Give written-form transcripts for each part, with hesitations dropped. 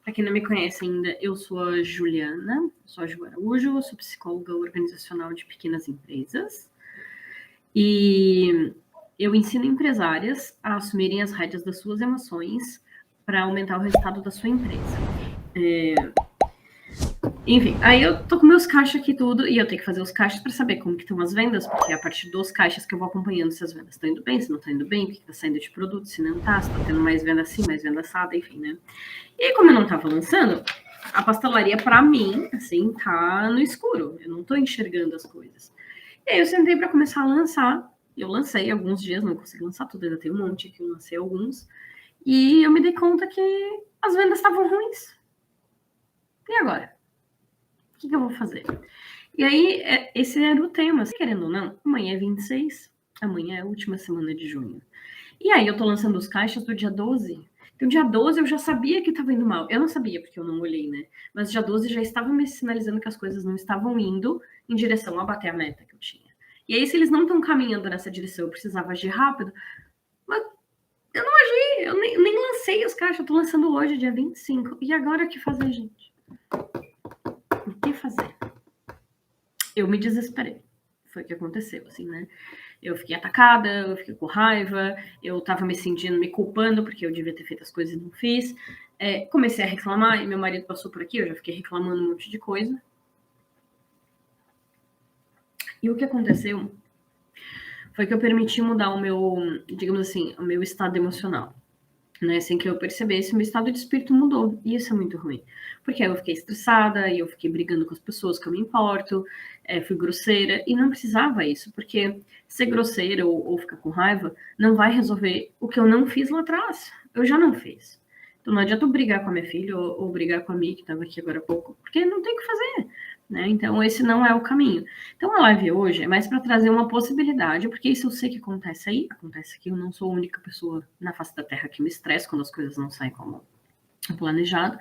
Para quem não me conhece ainda, eu sou a Juliana, sou a Ju Araújo, sou psicóloga organizacional de pequenas empresas. E eu ensino empresárias a assumirem as rédeas das suas emoções para aumentar o resultado da sua empresa. Enfim, aí eu tô com meus caixas aqui tudo, e eu tenho que fazer os caixas para saber como que estão as vendas, porque é a partir dos caixas que eu vou acompanhando se as vendas estão indo bem, se não estão indo bem, o que tá saindo de produto, se não tá, se tá tendo mais venda assim, mais venda assada, enfim, né? E aí, como eu não tava lançando, a pastelaria, para mim, assim, tá no escuro. Eu não tô enxergando as coisas. E aí eu sentei para começar a lançar. Eu lancei alguns dias, não consegui lançar tudo, ainda tem um monte aqui, eu lancei alguns. E eu me dei conta que as vendas estavam ruins. E agora? O que eu vou fazer? E aí, esse era o tema. Querendo ou não, amanhã é 26, amanhã é a última semana de junho. E aí eu tô lançando os caixas do dia 12. Então, dia 12 eu já sabia que estava indo mal. Eu não sabia, porque eu não olhei, né? Mas dia 12 já estava me sinalizando que as coisas não estavam indo em direção a bater a meta que eu tinha. E aí, se eles não estão caminhando nessa direção, eu precisava agir rápido. Mas eu não agi, eu nem lancei os caixas. Eu tô lançando hoje, dia 25. E agora o que fazer, gente? O que fazer? Eu me desesperei. Foi o que aconteceu, assim, né? Eu fiquei atacada, eu fiquei com raiva, eu tava me sentindo, me culpando porque eu devia ter feito as coisas e não fiz. Comecei a reclamar e meu marido passou por aqui, eu já fiquei reclamando um monte de coisa. E o que aconteceu foi que eu permiti mudar o meu, digamos assim, o meu estado emocional. Né? Sem que eu percebesse, o meu estado de espírito mudou. E isso é muito ruim. Porque aí eu fiquei estressada, e eu fiquei brigando com as pessoas que eu me importo, fui grosseira, e não precisava isso, porque ser grosseira ou ficar com raiva não vai resolver o que eu não fiz lá atrás. Eu já não fiz. Então não adianta eu brigar com a minha filha ou brigar com a Mi, que estava aqui agora há pouco, porque não tem o que fazer. Né? Então esse não é o caminho. Então a live hoje é mais para trazer uma possibilidade, porque isso eu sei que acontece aí, acontece que eu não sou a única pessoa na face da Terra que me estressa quando as coisas não saem como planejado.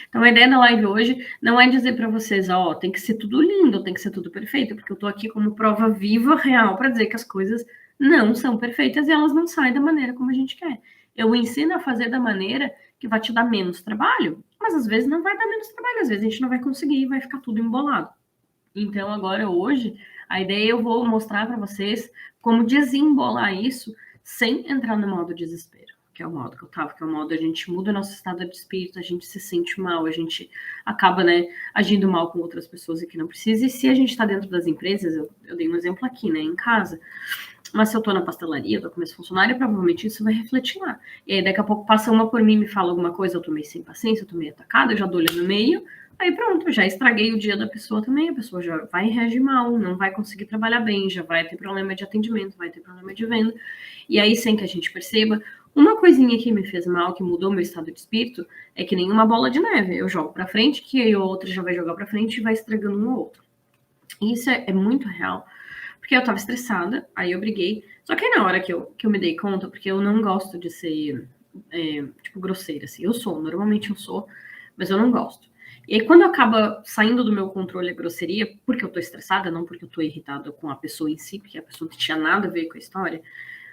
Então a ideia da live hoje não é dizer para vocês, ó, tem que ser tudo lindo, tem que ser tudo perfeito, porque eu tô aqui como prova viva, real, para dizer que as coisas não são perfeitas e elas não saem da maneira como a gente quer. Eu ensino a fazer da maneira que vai te dar menos trabalho, mas às vezes não vai dar menos trabalho, às vezes a gente não vai conseguir e vai ficar tudo embolado. Então agora hoje, a ideia eu vou mostrar para vocês como desembolar isso sem entrar no modo desespero, que é o modo que eu tava, que é o modo a gente muda o nosso estado de espírito, a gente se sente mal, a gente acaba, né, agindo mal com outras pessoas que não precisa. E se a gente está dentro das empresas, eu dei um exemplo aqui, né, em casa, mas se eu tô na pastelaria, eu tô com meus funcionários, provavelmente isso vai refletir lá. E aí daqui a pouco passa uma por mim e me fala alguma coisa, eu tô meio sem paciência, eu tô meio atacada, eu já dou ali no meio, aí pronto, eu já estraguei o dia da pessoa também, a pessoa já vai reagir mal, não vai conseguir trabalhar bem, já vai ter problema de atendimento, vai ter problema de venda. E aí, sem que a gente perceba, uma coisinha que me fez mal, que mudou meu estado de espírito, é que nem uma bola de neve. Eu jogo pra frente, que aí a outra já vai jogar pra frente e vai estragando um ou outro. E isso é muito real. Porque eu tava estressada, aí eu briguei. Só que aí na hora que eu me dei conta, porque eu não gosto de ser, tipo, grosseira, assim. Eu sou, normalmente eu sou, mas eu não gosto. E aí quando acaba saindo do meu controle a grosseria, porque eu tô estressada, não porque eu tô irritada com a pessoa em si, porque a pessoa não tinha nada a ver com a história,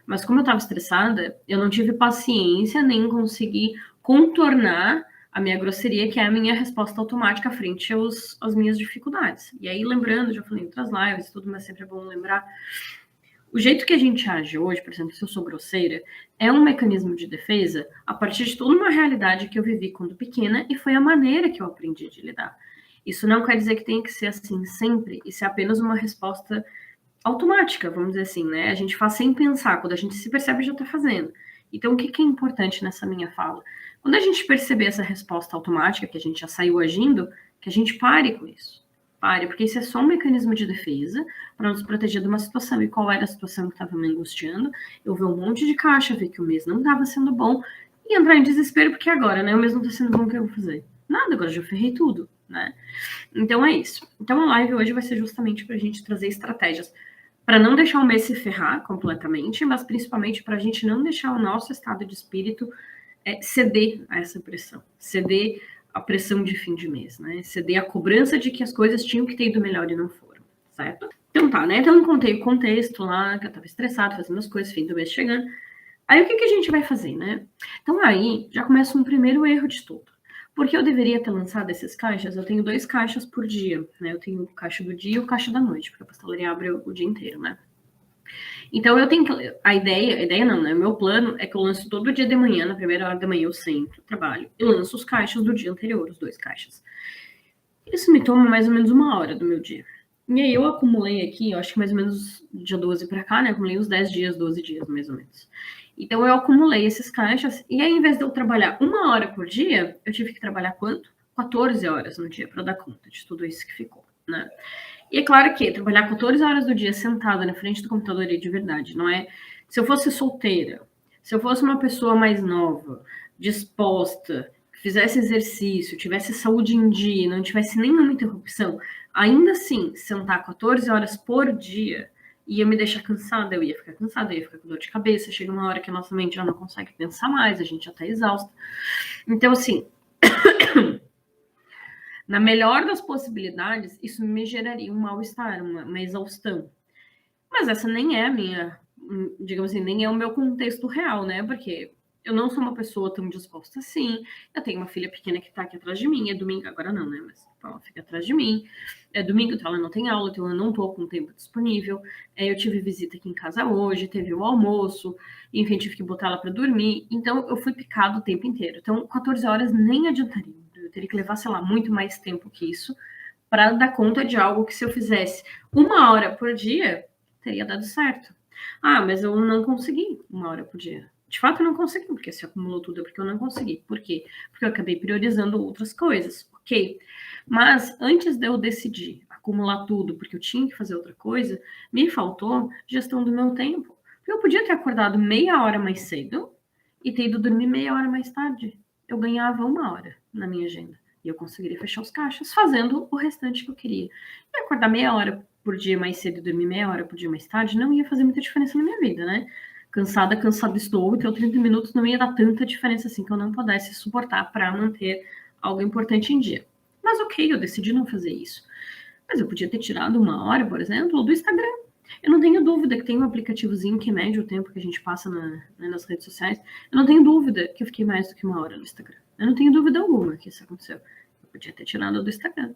mas como eu tava estressada, eu não tive paciência nem consegui contornar a minha grosseria, que é a minha resposta automática frente às minhas dificuldades. E aí, lembrando, já falei em outras lives e tudo, mas sempre é bom lembrar, o jeito que a gente age hoje, por exemplo, se eu sou grosseira, é um mecanismo de defesa a partir de toda uma realidade que eu vivi quando pequena e foi a maneira que eu aprendi de lidar. Isso não quer dizer que tem que ser assim sempre, isso é apenas uma resposta automática, vamos dizer assim, né? A gente faz sem pensar, quando a gente se percebe, já tá fazendo. Então, o que é importante nessa minha fala? Quando a gente perceber essa resposta automática, que a gente já saiu agindo, que a gente pare com isso. Pare, porque isso é só um mecanismo de defesa para nos proteger de uma situação. E qual era a situação que estava me angustiando? Eu ver um monte de caixa, ver que o mês não estava sendo bom e entrar em desespero, porque agora, né? O mês não está sendo bom, o que eu vou fazer? Nada, agora já ferrei tudo, né? Então é isso. Então a live hoje vai ser justamente para a gente trazer estratégias para não deixar o mês se ferrar completamente, mas principalmente para a gente não deixar o nosso estado de espírito ceder a essa pressão, ceder a pressão de fim de mês, né? Ceder a cobrança de que as coisas tinham que ter ido melhor e não foram, certo? Então tá, né? Então eu contei o contexto lá, que eu tava estressada, fazendo as coisas, fim do mês chegando. Aí o que a gente vai fazer, né? Então aí já começa um primeiro erro de tudo. Porque eu deveria ter lançado esses caixas, eu tenho 2 caixas por dia, né? Eu tenho o caixa do dia e o caixa da noite, porque a pastelaria abre o dia inteiro, né? Então eu tenho que. A ideia não, né? O meu plano é que eu lanço todo dia de manhã, na primeira hora da manhã eu sempre trabalho, e lanço os caixas do dia anterior, os 2 caixas. Isso me toma mais ou menos 1 hora do meu dia. E aí eu acumulei aqui, eu acho que mais ou menos dia 12 pra cá, né? Acumulei uns 10 dias, 12 dias, mais ou menos. Então eu acumulei esses caixas, e aí, ao invés de eu trabalhar 1 hora por dia, eu tive que trabalhar quanto? 14 horas no dia para dar conta de tudo isso que ficou, né? E é claro que trabalhar 14 horas do dia sentada na frente do computador é de verdade, não é? Se eu fosse solteira, se eu fosse uma pessoa mais nova, disposta, fizesse exercício, tivesse saúde em dia, não tivesse nenhuma interrupção, ainda assim, sentar 14 horas por dia ia me deixar cansada, eu ia ficar cansada, eu ia ficar com dor de cabeça, chega uma hora que a nossa mente já não consegue pensar mais, a gente já tá exausta. Então, assim, na melhor das possibilidades, isso me geraria um mal-estar, uma exaustão. Mas essa nem é a minha, digamos assim, nem é o meu contexto real, né? Porque eu não sou uma pessoa tão disposta assim. Eu tenho uma filha pequena que tá aqui atrás de mim. É domingo, agora não, né? Mas ela fica atrás de mim. É domingo, então ela não tem aula, então eu não tô com tempo disponível. Eu tive visita aqui em casa hoje, teve o almoço, enfim, tive que botar ela para dormir. Então eu fui picado o tempo inteiro. Então 14 horas nem adiantaria. Eu teria que levar, sei lá, muito mais tempo que isso para dar conta de algo que se eu fizesse 1 hora por dia, teria dado certo. Ah, mas eu não consegui 1 hora por dia. De fato, eu não consegui, porque se acumulou tudo é porque eu não consegui. Por quê? Porque eu acabei priorizando outras coisas, ok? Mas antes de eu decidir acumular tudo porque eu tinha que fazer outra coisa, me faltou gestão do meu tempo. Porque eu podia ter acordado meia hora mais cedo e ter ido dormir meia hora mais tarde. Eu ganhava 1 hora na minha agenda. E eu conseguiria fechar os caixas fazendo o restante que eu queria. E acordar meia hora por dia mais cedo e dormir meia hora por dia mais tarde não ia fazer muita diferença na minha vida, né? Cansada estou, então 30 minutos não ia dar tanta diferença assim que eu não pudesse suportar para manter algo importante em dia. Mas ok, eu decidi não fazer isso. Mas eu podia ter tirado 1 hora, por exemplo, do Instagram. Eu não tenho dúvida que tem um aplicativozinho que mede o tempo que a gente passa nas redes sociais. Eu não tenho dúvida que eu fiquei mais do que 1 hora no Instagram. Eu não tenho dúvida alguma que isso aconteceu. Eu podia ter tirado do Instagram.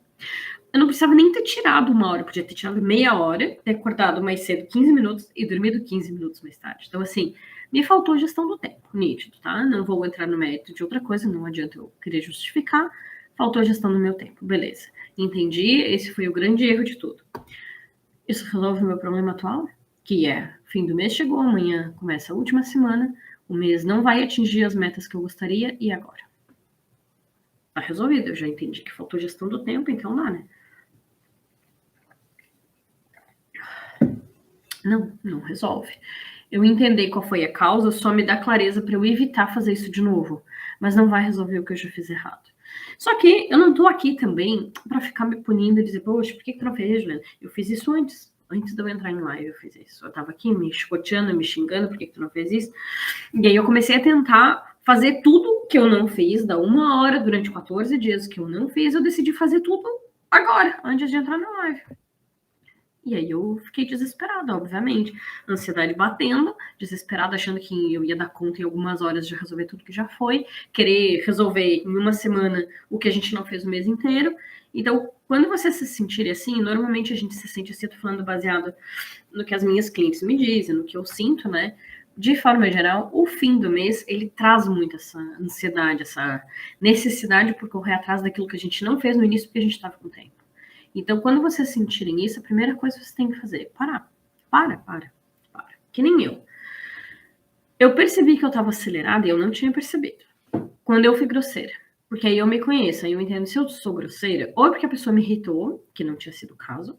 Eu não precisava nem ter tirado 1 hora, eu podia ter tirado meia hora, ter acordado mais cedo 15 minutos e dormido 15 minutos mais tarde. Então, assim, me faltou gestão do tempo, nítido, tá? Não vou entrar no mérito de outra coisa, não adianta eu querer justificar. Faltou gestão do meu tempo, beleza. Entendi, esse foi o grande erro de tudo. Isso resolve o meu problema atual, que é fim do mês chegou, amanhã começa a última semana, o mês não vai atingir as metas que eu gostaria, e agora? Tá resolvido, eu já entendi que faltou gestão do tempo, então dá, né? Não resolve. Eu entender qual foi a causa só me dá clareza para eu evitar fazer isso de novo, mas não vai resolver o que eu já fiz errado. Só que eu não tô aqui também para ficar me punindo e dizer, poxa, por que tu não fez, Juliana? Eu fiz isso antes de eu entrar em live, eu fiz isso. Eu tava aqui me chicoteando, me xingando, por que tu não fez isso? E aí eu comecei a tentar fazer tudo que eu não fiz, da 1 hora durante 14 dias que eu não fiz, eu decidi fazer tudo agora, antes de entrar na live. E aí eu fiquei desesperada, obviamente. Ansiedade batendo, desesperada, achando que eu ia dar conta em algumas horas de resolver tudo que já foi, querer resolver em uma semana o que a gente não fez o mês inteiro. Então, quando você se sentir assim, normalmente a gente se sente assim, eu tô falando baseado no que as minhas clientes me dizem, no que eu sinto, né? De forma geral, o fim do mês, ele traz muito essa ansiedade, essa necessidade por correr atrás daquilo que a gente não fez no início porque a gente estava com tempo. Então, quando vocês sentirem isso, a primeira coisa que você tem que fazer é parar. Para. Que nem eu. Eu percebi que eu estava acelerada e eu não tinha percebido. Quando eu fui grosseira. Porque aí eu me conheço, aí eu entendo se eu sou grosseira, ou é porque a pessoa me irritou, que não tinha sido o caso,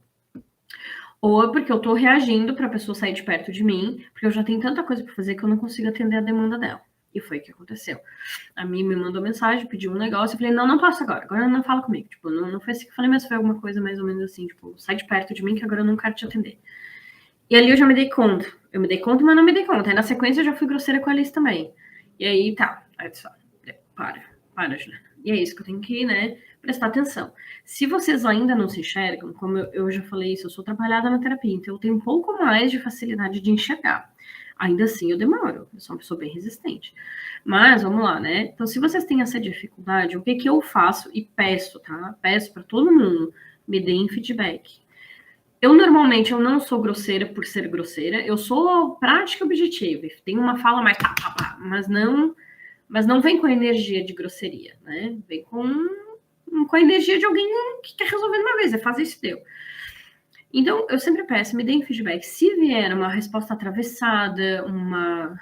ou é porque eu tô reagindo pra pessoa sair de perto de mim, porque eu já tenho tanta coisa pra fazer que eu não consigo atender a demanda dela. E foi o que aconteceu. A Mimi me mandou mensagem, pediu um negócio, eu falei, não passa agora não fala comigo. Tipo, não foi assim que eu falei, mas foi alguma coisa mais ou menos assim, tipo, sai de perto de mim que agora eu não quero te atender. E ali eu já me dei conta. Eu me dei conta, mas não me dei conta. Aí na sequência eu já fui grosseira com a Alice também. E aí, tá. Aí só, para, Juliana. E é isso que eu tenho que, né, prestar atenção. Se vocês ainda não se enxergam, como eu já falei isso, eu sou trabalhada na terapia, então eu tenho um pouco mais de facilidade de enxergar. Ainda assim, eu demoro. Eu sou uma pessoa bem resistente. Mas, vamos lá, né? Então, se vocês têm essa dificuldade, o que que eu faço e peço, tá? Peço para todo mundo, me deem feedback. Normalmente, eu não sou grosseira por ser grosseira. Eu sou prática e objetiva. Tenho uma fala mais mas não vem com a energia de grosseria, né? Vem com a energia de alguém que quer resolver de uma vez. É fazer isso, deu. Então, eu sempre peço, me deem feedback. Se vier uma resposta atravessada,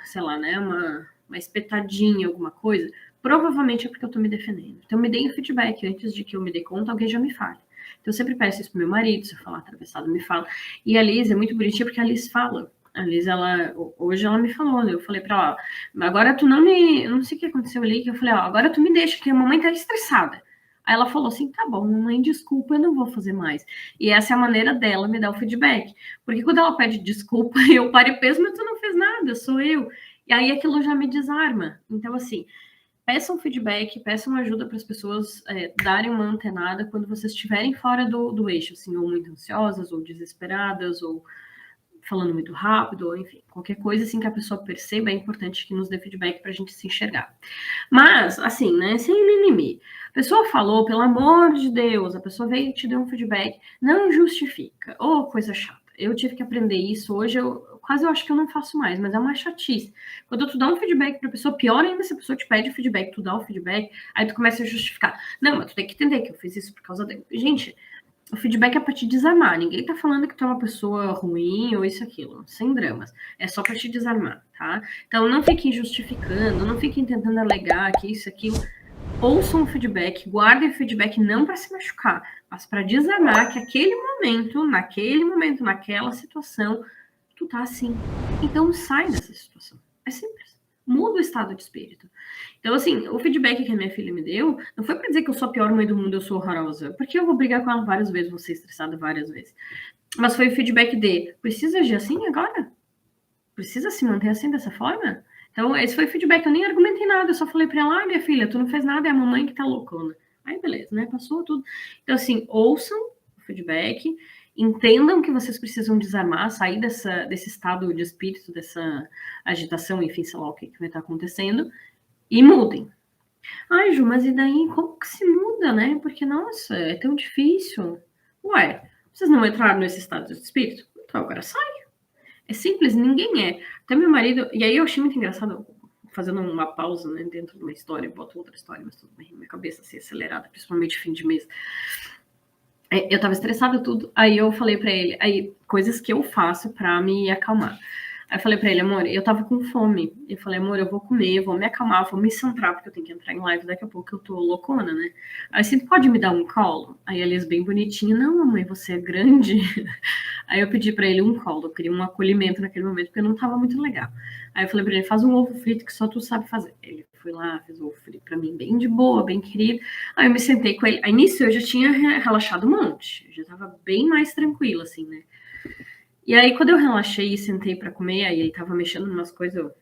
sei lá, né, uma espetadinha, alguma coisa, provavelmente é porque eu tô me defendendo. Então, me deem feedback. Antes de que eu me dê conta, alguém já me fale. Então, eu sempre peço isso pro meu marido, se eu falar atravessado, me fala. E a Liz é muito bonitinha porque a Liz fala. A Liz, hoje ela me falou, né? Eu falei pra ela, ó, agora tu não sei o que aconteceu ali, que eu falei, ó, agora tu me deixa, que a mamãe tá estressada. Aí ela falou assim, tá bom, mamãe, desculpa, eu não vou fazer mais. E essa é a maneira dela me dar o feedback. Porque quando ela pede desculpa, eu paro e penso, mas tu não fez nada, sou eu. E aí aquilo já me desarma. Então, assim, peçam feedback, peçam ajuda para as pessoas darem uma antenada quando vocês estiverem fora do eixo, assim, ou muito ansiosas, ou desesperadas, ou falando muito rápido, ou enfim, qualquer coisa assim que a pessoa perceba, é importante que nos dê feedback para a gente se enxergar. Mas, assim, né, sem mimimi. A pessoa falou, pelo amor de Deus, a pessoa veio e te deu um feedback, não justifica. Ô, coisa chata. Eu tive que aprender isso hoje, eu acho que eu não faço mais, mas é uma chatice. Quando tu dá um feedback pra pessoa, pior ainda se a pessoa te pede o feedback, tu dá o feedback, aí tu começa a justificar. Não, mas tu tem que entender que eu fiz isso por causa dele. Gente, o feedback é pra te desarmar. Ninguém tá falando que tu é uma pessoa ruim ou isso, aquilo. Sem dramas. É só pra te desarmar, tá? Então não fiquem justificando, não fiquem tentando alegar que isso, aquilo. Ouçam o feedback, guardem o feedback não para se machucar, mas para desarmar que naquele momento, naquela situação, tu tá assim. Então sai dessa situação. É simples. Muda o estado de espírito. Então, assim, o feedback que a minha filha me deu não foi para dizer que eu sou a pior mãe do mundo, eu sou horrorosa, porque eu vou brigar com ela várias vezes, vou ser estressada várias vezes. Mas foi o feedback de precisa agir assim agora? Precisa se manter assim dessa forma? Então, esse foi o feedback. Eu nem argumentei nada, eu só falei pra ela: minha filha, tu não fez nada, é a mamãe que tá loucona. Aí, beleza, né? Passou tudo. Então, assim, ouçam o feedback, entendam que vocês precisam desarmar, sair desse estado de espírito, dessa agitação, enfim, sei lá o que vai estar acontecendo, e mudem. Ai, Ju, mas e daí? Como que se muda, né? Porque, nossa, é tão difícil. Ué, vocês não entraram nesse estado de espírito? Então agora sai. É simples, ninguém é. Até meu marido. E aí eu achei muito engraçado, fazendo uma pausa, né, dentro de uma história, boto outra história, mas tudo bem, minha cabeça assim acelerada, principalmente fim de mês. Eu tava estressada tudo, aí eu falei pra ele, aí coisas que eu faço pra me acalmar. Aí eu falei pra ele, amor, eu tava com fome. Eu falei, amor, eu vou comer, vou me acalmar, vou me centrar, porque eu tenho que entrar em live daqui a pouco, eu tô loucona, né? Aí você pode me dar um colo? Aí ele é bem bonitinho, não, mamãe, você é grande. Aí eu pedi pra ele um colo, eu queria um acolhimento naquele momento, porque eu não tava muito legal. Aí eu falei pra ele, faz um ovo frito que só tu sabe fazer. Ele foi lá, fez o ovo frito pra mim, bem de boa, bem querido. Aí eu me sentei com ele. Aí nisso eu já tinha relaxado um monte, eu já tava bem mais tranquila, assim, né? E aí quando eu relaxei e sentei pra comer, aí ele tava mexendo em umas coisas, eu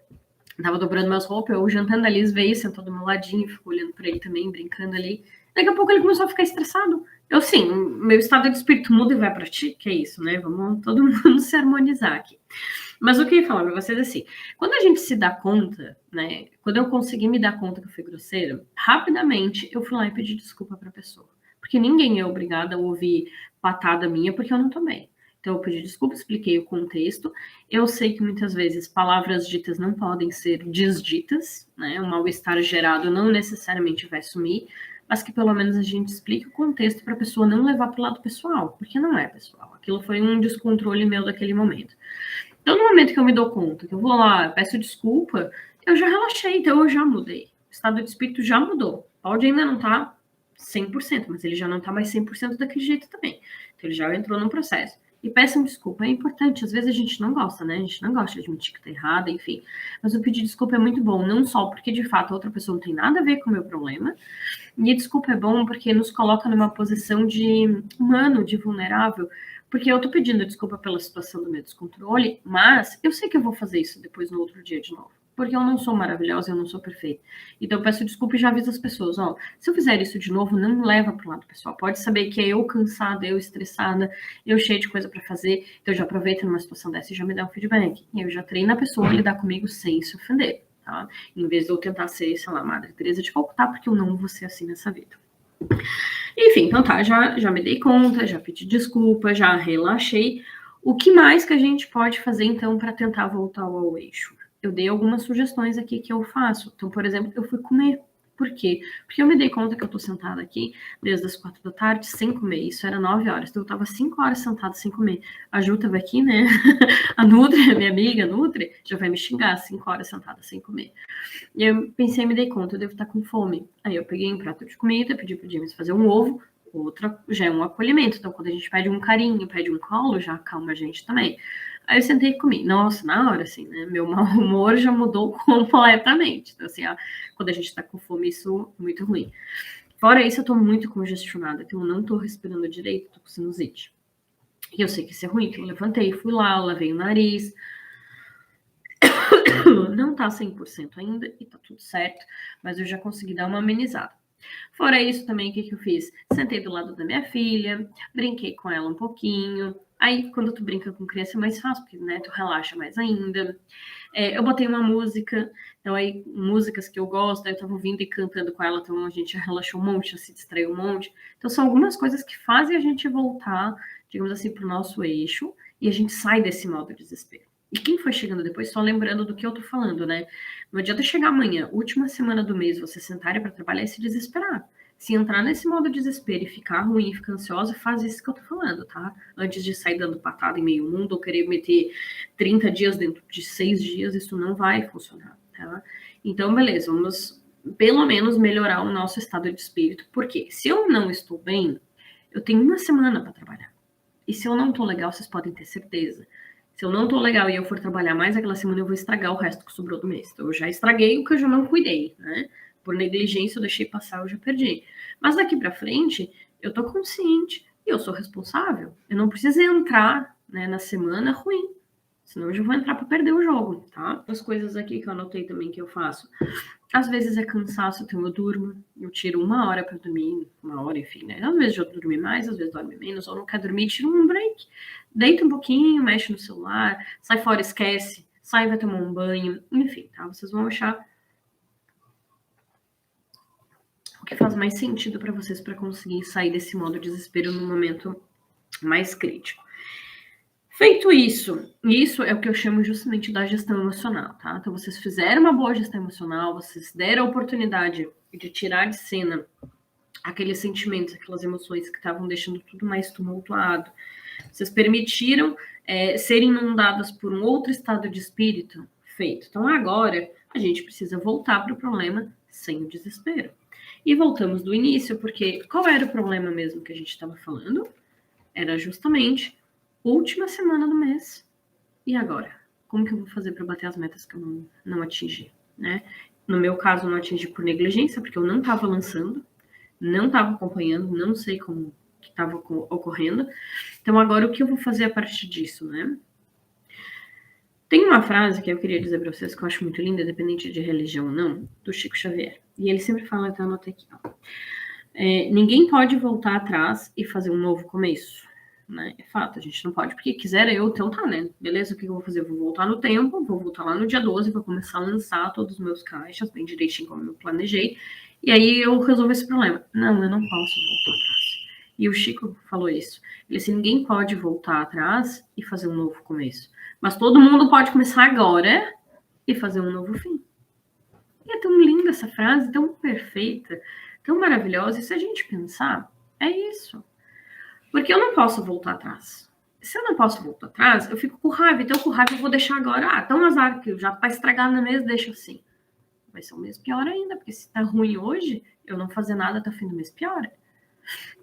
tava dobrando minhas roupas, eu jantando ali, veio, sentou do meu ladinho, ficou olhando pra ele também, brincando ali. Daqui a pouco ele começou a ficar estressado. Eu, sim, meu estado de espírito muda e vai pra ti, que é isso, né? Vamos todo mundo se harmonizar aqui. Mas o que eu ia falar pra vocês é assim, quando a gente se dá conta, né? Quando eu consegui me dar conta que eu fui grosseira, rapidamente eu fui lá e pedi desculpa pra pessoa. Porque ninguém é obrigado a ouvir patada minha porque eu não tô bem. Então eu pedi desculpa, expliquei o contexto. Eu sei que muitas vezes palavras ditas não podem ser desditas, né? O mal-estar gerado não necessariamente vai sumir, mas que pelo menos a gente explique o contexto para a pessoa não levar para o lado pessoal, porque não é pessoal. Aquilo foi um descontrole meu daquele momento. Então, no momento que eu me dou conta, que eu vou lá, peço desculpa, eu já relaxei, então eu já mudei. O estado de espírito já mudou. Pode ainda não estar 100%, mas ele já não está mais 100% daquele jeito também. Então, ele já entrou no processo. E peçam desculpa, é importante. Às vezes a gente não gosta, né? A gente não gosta de admitir que tá errada, enfim. Mas o pedir desculpa é muito bom, não só porque de fato a outra pessoa não tem nada a ver com o meu problema. E desculpa é bom porque nos coloca numa posição de humano, de vulnerável. Porque eu tô pedindo desculpa pela situação do meu descontrole, mas eu sei que eu vou fazer isso depois no outro dia de novo. porque eu não sou maravilhosa, eu não sou perfeita. Então eu peço desculpa e já aviso as pessoas, ó, se eu fizer isso de novo, não leva pro lado pessoal. Pode saber que é eu cansada, eu estressada, eu cheia de coisa para fazer, então já aproveita numa situação dessa e já me dá um feedback. E eu já treino a pessoa a lidar comigo sem se ofender, tá? Em vez de eu tentar ser, sei lá, Madre Teresa de Calcutá, porque eu não vou ser assim nessa vida. Enfim, então tá, já me dei conta, já pedi desculpa, já relaxei. O que mais que a gente pode fazer, então, para tentar voltar ao eixo? Eu dei algumas sugestões aqui que eu faço. Então, por exemplo, eu fui comer. Por quê? Porque eu me dei conta que eu tô sentada aqui desde as 4 da tarde sem comer. Isso era 9 horas. Então, eu tava 5 horas sentada sem comer. A Ju tava aqui, né? A Nutri, a minha amiga, a Nutri, já vai me xingar 5 horas sentada sem comer. E eu pensei, me dei conta, eu devo estar com fome. Aí eu peguei um prato de comida, pedi pro James fazer um ovo, outra já é um acolhimento. Então, quando a gente pede um carinho, pede um colo, já acalma a gente também. Aí eu sentei e comi. Nossa, na hora, assim, né? Meu mau humor já mudou completamente. Então, assim, ó, quando a gente tá com fome, isso é muito ruim. Fora isso, eu tô muito congestionada, então eu não tô respirando direito, tô com sinusite. E eu sei que isso é ruim, então eu levantei, fui lá, lavei o nariz. Não tá 100% ainda e tá tudo certo, mas eu já consegui dar uma amenizada. Fora isso também, o que eu fiz? Sentei do lado da minha filha, brinquei com ela um pouquinho. Aí, quando tu brinca com criança é mais fácil, porque, né, tu relaxa mais ainda. Eu botei uma música, então aí, músicas que eu gosto, aí eu tava ouvindo e cantando com ela, então a gente relaxou um monte, se distraiu um monte. Então, são algumas coisas que fazem a gente voltar, digamos assim, pro nosso eixo, e a gente sai desse modo de desespero. E quem foi chegando depois, só lembrando do que eu tô falando, né? Não adianta chegar amanhã, última semana do mês, você sentar para trabalhar e se desesperar. Se entrar nesse modo de desespero e ficar ruim, ficar ansiosa, faz isso que eu tô falando, tá? Antes de sair dando patada em meio mundo ou querer meter 30 dias dentro de 6 dias, isso não vai funcionar, tá? Então, beleza, vamos pelo menos melhorar o nosso estado de espírito. Porque se eu não estou bem, eu tenho uma semana para trabalhar. E se eu não tô legal, vocês podem ter certeza. Se eu não tô legal e eu for trabalhar mais aquela semana, eu vou estragar o resto que sobrou do mês. Então, eu já estraguei o que eu já não cuidei, né? Por negligência, eu deixei passar, eu já perdi. Mas daqui pra frente, eu tô consciente e eu sou responsável. Eu não preciso entrar, né, na semana ruim. Senão eu já vou entrar pra perder o jogo, tá? As coisas aqui que eu anotei também que eu faço. Às vezes é cansaço, então eu durmo, eu tiro 1 hora para dormir, 1 hora, enfim, né? Às vezes eu dormi mais, às vezes dorme menos, ou não quer dormir, tira um break, deita um pouquinho, mexe no celular, sai fora, esquece, sai, vai tomar um banho, enfim, tá? Vocês vão achar o que faz mais sentido para vocês para conseguir sair desse modo de desespero no momento mais crítico. Feito isso, isso é o que eu chamo justamente da gestão emocional, tá? Então, vocês fizeram uma boa gestão emocional, vocês deram a oportunidade de tirar de cena aqueles sentimentos, aquelas emoções que estavam deixando tudo mais tumultuado. Vocês permitiram serem inundadas por um outro estado de espírito feito. Então, agora, a gente precisa voltar para o problema sem o desespero. E voltamos do início, porque qual era o problema mesmo que a gente estava falando? Era justamente última semana do mês. E agora? Como que eu vou fazer para bater as metas que eu não atingi, né? No meu caso, eu não atingi por negligência, porque eu não estava lançando, não estava acompanhando, não sei como que estava ocorrendo. Então, agora, o que eu vou fazer a partir disso, né? Tem uma frase que eu queria dizer para vocês que eu acho muito linda, independente de religião ou não, do Chico Xavier. E ele sempre fala, até anotei aqui, ó. Ninguém pode voltar atrás e fazer um novo começo. Né? É fato, a gente não pode, porque quiser eu, então tá, né? Beleza, o que eu vou fazer? Eu vou voltar no tempo, vou voltar lá no dia 12, vou começar a lançar todos os meus caixas, bem direitinho como eu planejei, e aí eu resolvo esse problema. Não, eu não posso voltar atrás. E o Chico falou isso. Ele disse, ninguém pode voltar atrás e fazer um novo começo. Mas todo mundo pode começar agora e fazer um novo fim. E é tão linda essa frase, tão perfeita, tão maravilhosa. E se a gente pensar, é isso. Porque eu não posso voltar atrás. Se eu não posso voltar atrás, eu fico com raiva. Então, com raiva, eu vou deixar agora. Ah, tão azar que já tá estragado na mesa, deixa assim. Vai ser um mês pior ainda, porque se tá ruim hoje, eu não fazer nada até o fim do mês piora.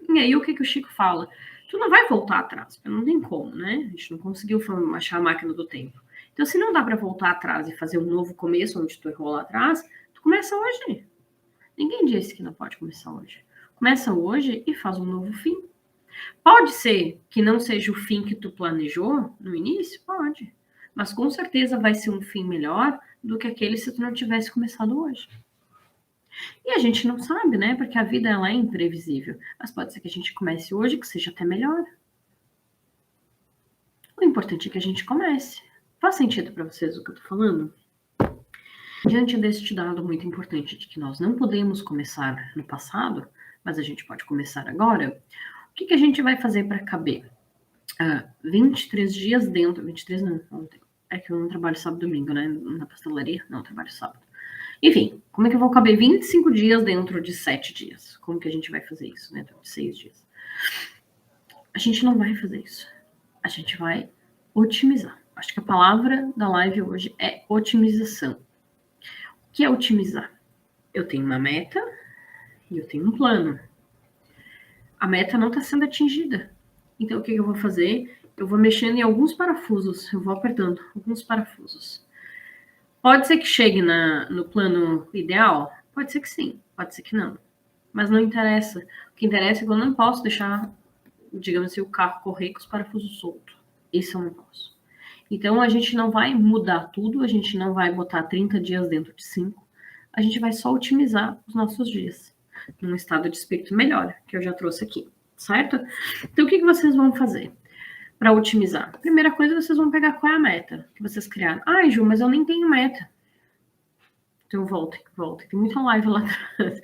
E aí, o que o Chico fala? Tu não vai voltar atrás, porque não tem como, né? A gente não conseguiu achar a máquina do tempo. Então, se não dá para voltar atrás e fazer um novo começo onde tu errou lá atrás, tu começa hoje. Ninguém disse que não pode começar hoje. Começa hoje e faz um novo fim. Pode ser que não seja o fim que tu planejou no início? Pode. Mas com certeza vai ser um fim melhor do que aquele se tu não tivesse começado hoje. E a gente não sabe, né? Porque a vida ela é imprevisível. Mas pode ser que a gente comece hoje, que seja até melhor. O importante é que a gente comece. Faz sentido para vocês o que eu tô falando? Diante deste dado muito importante de que nós não podemos começar no passado, mas a gente pode começar agora, o que a gente vai fazer para caber? 23 dias dentro... 23 não, ontem. É que eu não trabalho sábado e domingo, né? Na pastelaria, não, eu trabalho sábado. Enfim, como é que eu vou caber 25 dias dentro de 7 dias? Como que a gente vai fazer isso dentro de 6 dias? A gente não vai fazer isso. A gente vai otimizar. Acho que a palavra da live hoje é otimização. O que é otimizar? Eu tenho uma meta e eu tenho um plano. A meta não está sendo atingida. Então, o que eu vou fazer? Eu vou mexendo em alguns parafusos. Eu vou apertando alguns parafusos. Pode ser que chegue no plano ideal? Pode ser que sim, pode ser que não. Mas não interessa. O que interessa é que eu não posso deixar, digamos assim, o carro correr com os parafusos soltos. Isso eu não posso. Então, a gente não vai mudar tudo, a gente não vai botar 30 dias dentro de 5. A gente vai só otimizar os nossos dias. Num estado de espírito melhor, que eu já trouxe aqui, certo? Então, o que vocês vão fazer para otimizar? Primeira coisa, vocês vão pegar qual é a meta que vocês criaram. Ai, Ju, mas eu nem tenho meta. Então, voltem. Tem muita live lá atrás.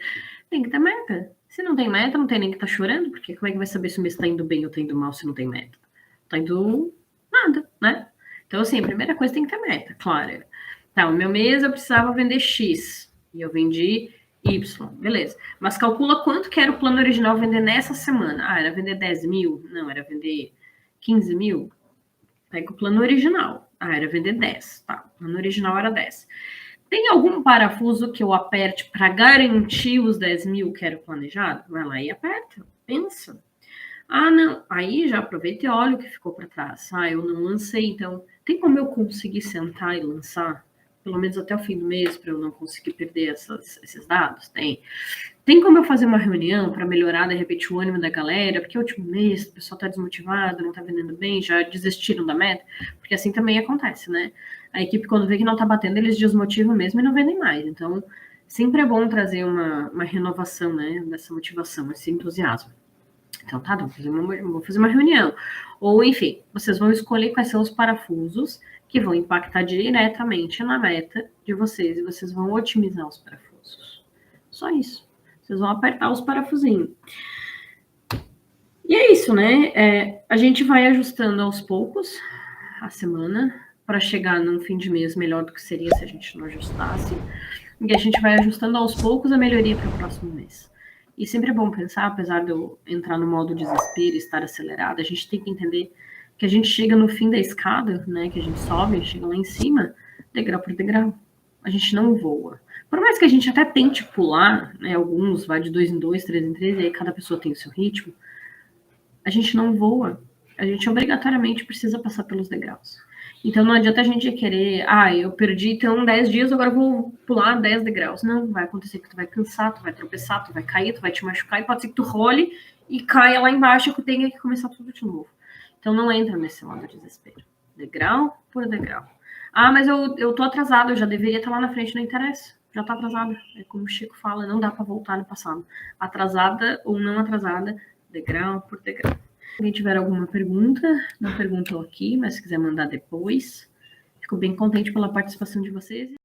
Tem que ter meta. Se não tem meta, não tem nem que estar chorando, porque como é que vai saber se o mês está indo bem ou está indo mal se não tem meta? Tá indo nada, né? Então, assim, a primeira coisa tem que ter meta, claro. Tá, o meu mês eu precisava vender X e eu vendi Y, beleza. Mas calcula quanto que era o plano original vender nessa semana. Ah, era vender 10 mil? Não, era vender 15 mil? Pega o plano original. Ah, era vender 10. Tá, o plano original era 10. Tem algum parafuso que eu aperte para garantir os 10 mil que era planejado? Vai lá e aperta, pensa. Ah, não, aí já aproveita e olha o que ficou para trás. Ah, eu não lancei, então tem como eu conseguir sentar e lançar? Pelo menos até o fim do mês, para eu não conseguir perder esses dados? Tem como eu fazer uma reunião para melhorar, de repente, o ânimo da galera? Porque é o último mês, o pessoal está desmotivado, não está vendendo bem, já desistiram da meta? Porque assim também acontece, né? A equipe, quando vê que não está batendo, eles desmotivam mesmo e não vendem mais. Então, sempre é bom trazer uma renovação, né, dessa motivação, esse entusiasmo. Então, tá, vou fazer uma reunião. Ou, enfim, vocês vão escolher quais são os parafusos que vão impactar diretamente na meta de vocês e vocês vão otimizar os parafusos. Só isso. Vocês vão apertar os parafusinhos. E é isso, né? A gente vai ajustando aos poucos a semana para chegar num fim de mês melhor do que seria se a gente não ajustasse. E a gente vai ajustando aos poucos a melhoria para o próximo mês. E sempre é bom pensar, apesar de eu entrar no modo desespero e estar acelerada, a gente tem que entender que a gente chega no fim da escada, né? Que a gente sobe, chega lá em cima, degrau por degrau. A gente não voa. Por mais que a gente até tente pular, né? Alguns vai de 2 em 2, 3 em 3, e aí cada pessoa tem o seu ritmo. A gente não voa. A gente obrigatoriamente precisa passar pelos degraus. Então não adianta a gente querer, eu perdi então 10 dias, agora eu vou pular 10 degraus. Não, vai acontecer que tu vai cansar, tu vai tropeçar, tu vai cair, tu vai te machucar, e pode ser que tu role e caia lá embaixo e que tu tenha que começar tudo de novo. Então não entra nesse modo de desespero. Degrau por degrau. Mas eu tô atrasada, eu já deveria estar lá na frente, não interessa. Já tá atrasada. É como o Chico fala, não dá para voltar no passado. Atrasada ou não atrasada, degrau por degrau. Se alguém tiver alguma pergunta, não perguntou aqui, mas se quiser mandar depois. Fico bem contente pela participação de vocês.